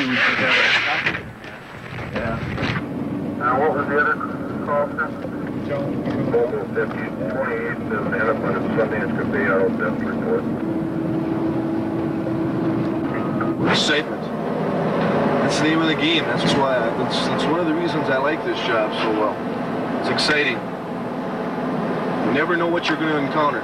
we should have a document. Yeah. What was the other call, sir? Mobile 5028, Hennepin, it's Sunday, it's going to be our death report. Excitement. That's the name of the game. That's why. That's one of the reasons I like this job so well. It's exciting. You never know what you're going to encounter.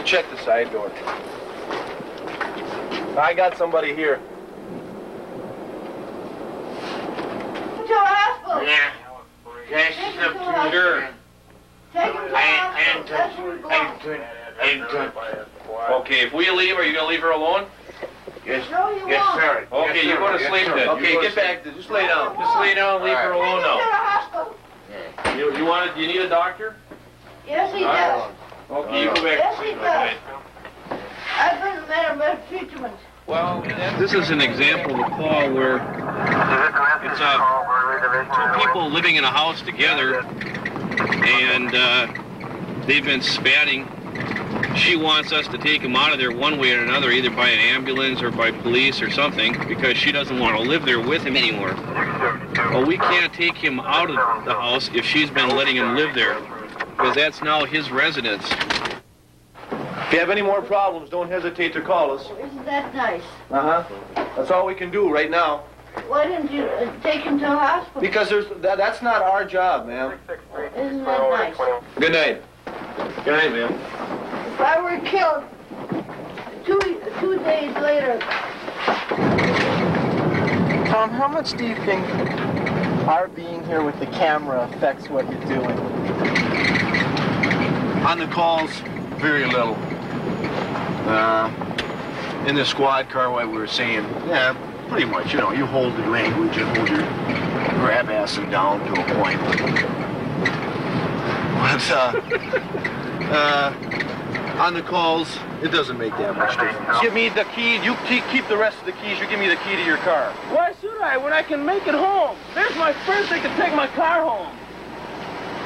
Check the side door. I got somebody here. To the hospital. Yeah. Yes, up to the door. Take him to the hospital. That's where he belongs. Okay, if we leave, are you going to leave her alone? Yes, No, you yes, won't. sir. Okay, you go to sleep then. Okay, get back. Just lay down. Just lay down and leave her alone Take him to the now. hospital. You need a doctor? Yes, he does. Okay, you go back Yes, to he sleep. does. I've been medical treatment. Well, this is an example of a call where it's two people living in a house together, and they've been spatting. She wants us to take him out of there one way or another, either by an ambulance or by police or something, because she doesn't want to live there with him anymore. Well, we can't take him out of the house if she's been letting him live there, because that's now his residence. If you have any more problems, don't hesitate to call us. Isn't that nice? Uh-huh. That's all we can do right now. Why didn't you take him to the hospital? Because that's not our job, ma'am. Isn't that nice? Good night. Good night, ma'am. If I were killed 2 days later, Tom, how much do you think our being here with the camera affects what you're doing? On the calls, very little. In the squad car, what we were saying, yeah, pretty much, you hold the language and hold your grab assing down to a point. But, on the calls, it doesn't make that much difference. Give me the key, you keep the rest of the keys, you give me the key to your car. Why should I when I can make it home? There's my friends that can take my car home.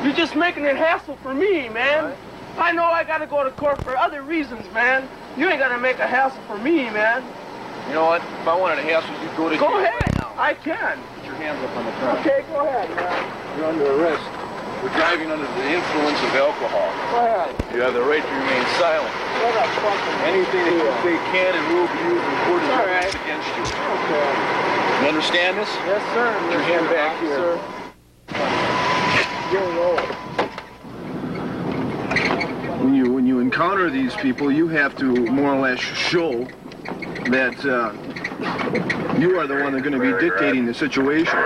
You're just making it hassle for me, man. Right. I know I gotta go to court for other reasons, man. You ain't gotta make a hassle for me, man. You know what? If I wanted a hassle, you'd go to jail. Go ahead. Right now. I can. Put your hands up on the car. Okay, go ahead, man. You're under arrest. We're driving under the influence of alcohol. Go ahead. You have the right to remain silent. Shut up, fucking. Anything that you say can and will be used in court is All right. against you. Okay. You understand this? Yes, sir. Put your hand back here. Sir. Getting old. When you encounter these people, you have to more or less show that you are the one that's going to be dictating the situation.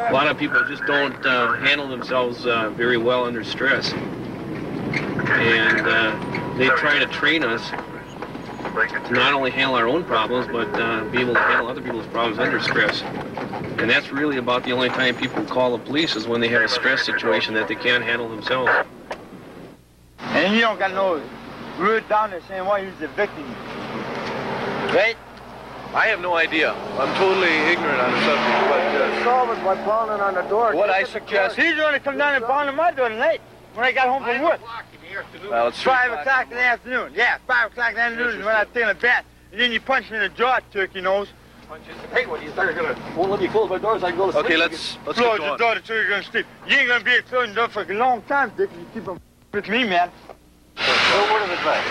A lot of people just don't handle themselves very well under stress. And they try to train us to not only handle our own problems, but be able to handle other people's problems under stress. And that's really about the only time people call the police is when they have a stress situation that they can't handle themselves. And you don't got no rude down there saying why he's the victim. Right? I have no idea. I'm totally ignorant on the subject, but Solve it by pounding on the door. what I suggest... He's going to come down and pound on my door tonight when I got home from work. Well, it's 5 o'clock in the afternoon. Yeah, 5 o'clock in the afternoon is when I take a bath. And then you punch me in the jaw, turkey nose. Hey, what do you think you're gonna? Won't let me close my doors. I can go to sleep. Okay, let's Close get the going. door so you're going to sleep. You ain't going to be able to close the door for a long time, Dick. You keep on with me, man. No word of advice.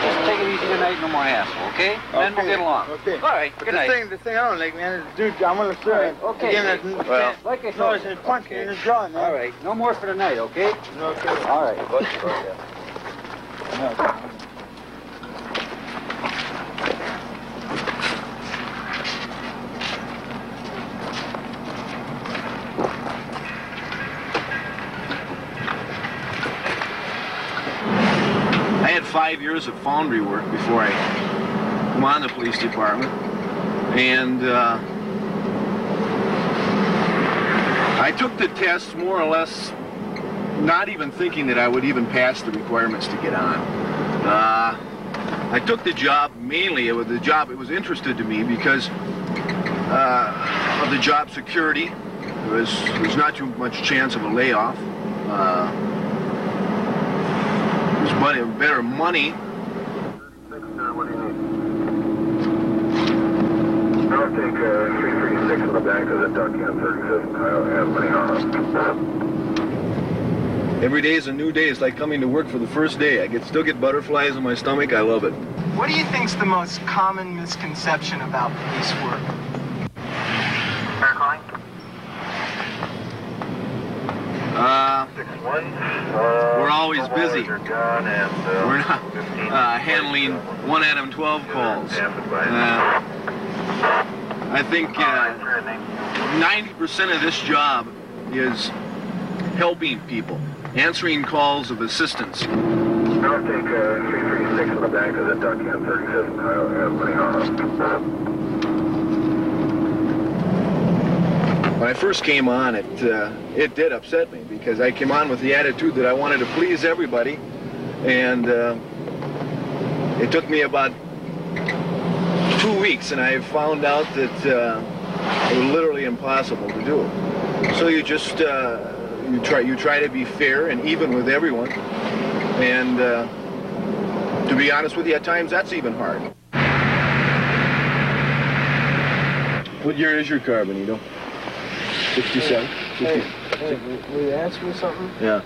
Just take it easy tonight, no more hassle, okay? Then we'll get along. Okay. All right, But good night. the thing I don't like, man, is dude, I'm going to serve. Okay. Give him that Well, like I noise said. and punch me in the jaw, man. All right, no more for tonight, okay? Okay. All right. 5 years of foundry work before I come on the police department. And I took the test more or less not even thinking that I would even pass the requirements to get on. I took the job mainly, it was interested to me because of the job security. There's not too much chance of a layoff. There's better money. What do you need? I'll take 336 in the back of the Ducky on 35th. I don't have money on. Every day is a new day. It's like coming to work for the first day. I still get butterflies in my stomach. I love it. What do you think's the most common misconception about police work? We're always busy. We're not handling 1 Adam 12 calls. I think 90% of this job is helping people, answering calls of assistance. I'll take 336 in the back of the Ducky on 35th. I don't have money on. When I first came on, it did upset me because I came on with the attitude that I wanted to please everybody, and it took me about 2 weeks, and I found out that it was literally impossible to do it. So you just you try to be fair and even with everyone, and to be honest with you, at times that's even hard. What year is your car, Benito? 67? Hey, will you ask me something? Yeah.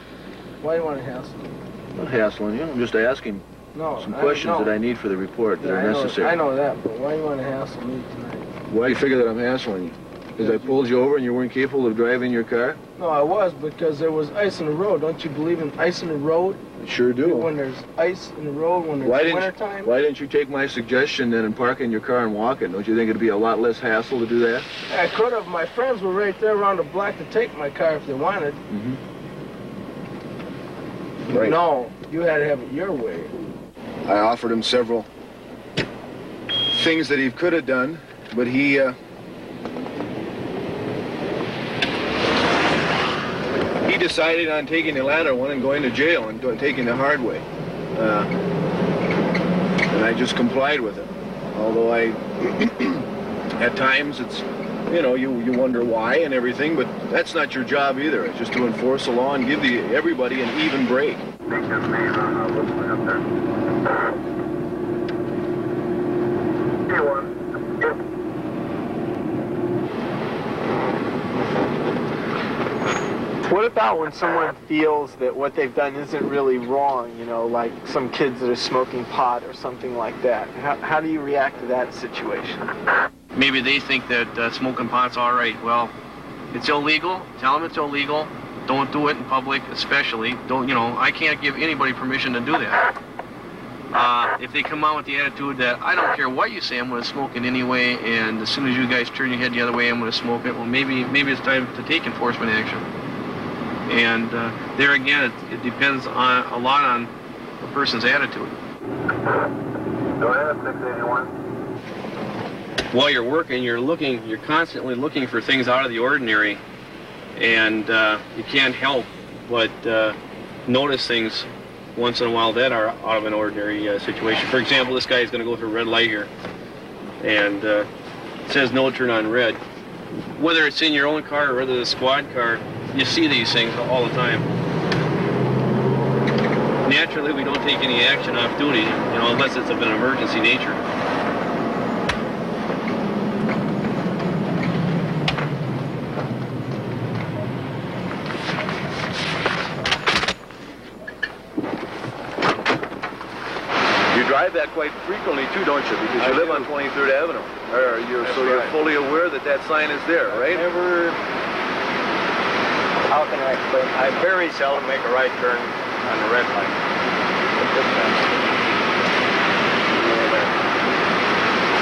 Why do you want to hassle me? I'm not hassling you. I'm just asking some questions that I need for the report that are necessary. I know that, but why do you want to hassle me tonight? Why do you figure that I'm hassling you? Because I pulled you over and you weren't capable of driving your car? No, I was, because there was ice in the road. Don't you believe in ice in the road? I sure do. When there's ice in the road, when there's wintertime? Why didn't you take my suggestion then and park in your car and walk it? Don't you think it'd be a lot less hassle to do that? I could have. My friends were right there around the block to take my car if they wanted. Mm-hmm. Right. No, you had to have it your way. I offered him several things that he could have done, but he decided on taking the latter one and going to jail and taking the hard way. And I just complied with it. Although at times it's, you wonder why and everything, but that's not your job either. It's just to enforce the law and give everybody an even break. What about when someone feels that what they've done isn't really wrong, like some kids that are smoking pot or something like that? How do you react to that situation? Maybe they think that smoking pot's all right. Well, it's illegal. Tell them it's illegal. Don't do it in public, especially. I can't give anybody permission to do that. If they come out with the attitude that I don't care what you say, I'm going to smoke it anyway, and as soon as you guys turn your head the other way, I'm going to smoke it. Well, maybe it's time to take enforcement action. And there again, it depends a lot on the person's attitude. Go ahead, 681. While you're working, you're constantly looking for things out of the ordinary, and you can't help but notice things once in a while that are out of an ordinary situation. For example, this guy is going to go through a red light here, and it says no turn on red. Whether it's in your own car or whether it's a squad car, you see these things all the time. Naturally, we don't take any action off duty, unless it's of an emergency nature. You drive that quite frequently too, don't you? Because you live on 23rd Avenue. You're fully aware that sign is there, right? How can I explain? I very seldom make a right turn on the red light.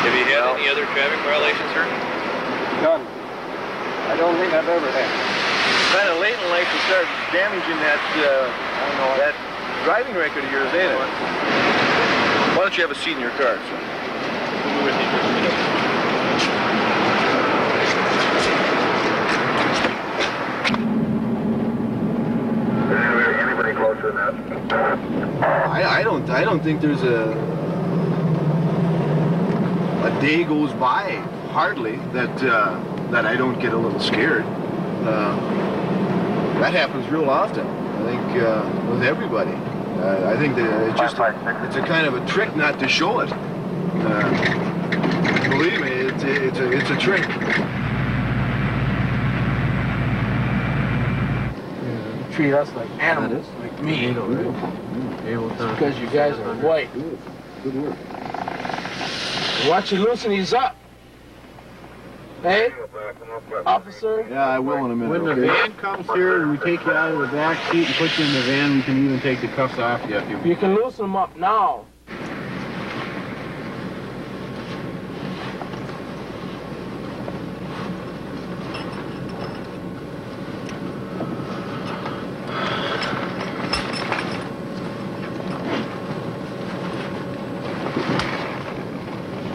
Have you had any other traffic violations, sir? None. I don't think I've ever had. Kind of late in life to start damaging that driving record of yours, ain't it? Why don't you have a seat in your car, son? We'll be with you just a minute. Anybody closer than that? I don't think there's a day goes by hardly that I don't get a little scared. That happens real often. I think with everybody. I think that it's a kind of a trick not to show it. Believe me, it's a trick. You treat us like animals, like me. Because you guys are white. Good work. Why don't you loosen these up? Hey, officer? Yeah, I will in a minute. When the van comes here, we take you out of the back seat and put you in the van. We can even take the cuffs off you if you. You can loosen them up now.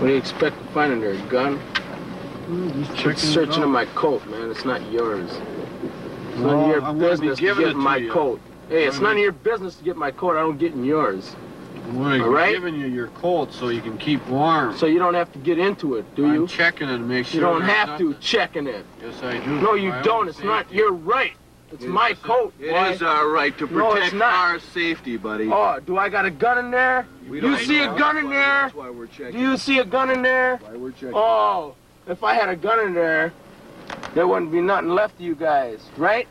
What do you expect to find in there? A gun? It's searching in my coat, man. It's not yours. It's none of your business to get in my coat. Hey, it's none of your business to get my coat. I don't get in yours. We're giving you your coat so you can keep warm. So you don't have to get into it, do you? I'm checking it to make sure. You don't there's have to nothing. checking it. Yes, I do. No, you My don't. own It's not safety. your right. It's my coat. It boy. is our right to No, it's protect not. our safety, buddy. Oh, do I got a gun in there? We You don't see a know. gun in there? That's why we're checking. Do you see a gun in there? Why we're checking. Oh, if I had a gun in there, there wouldn't be nothing left of you guys, right?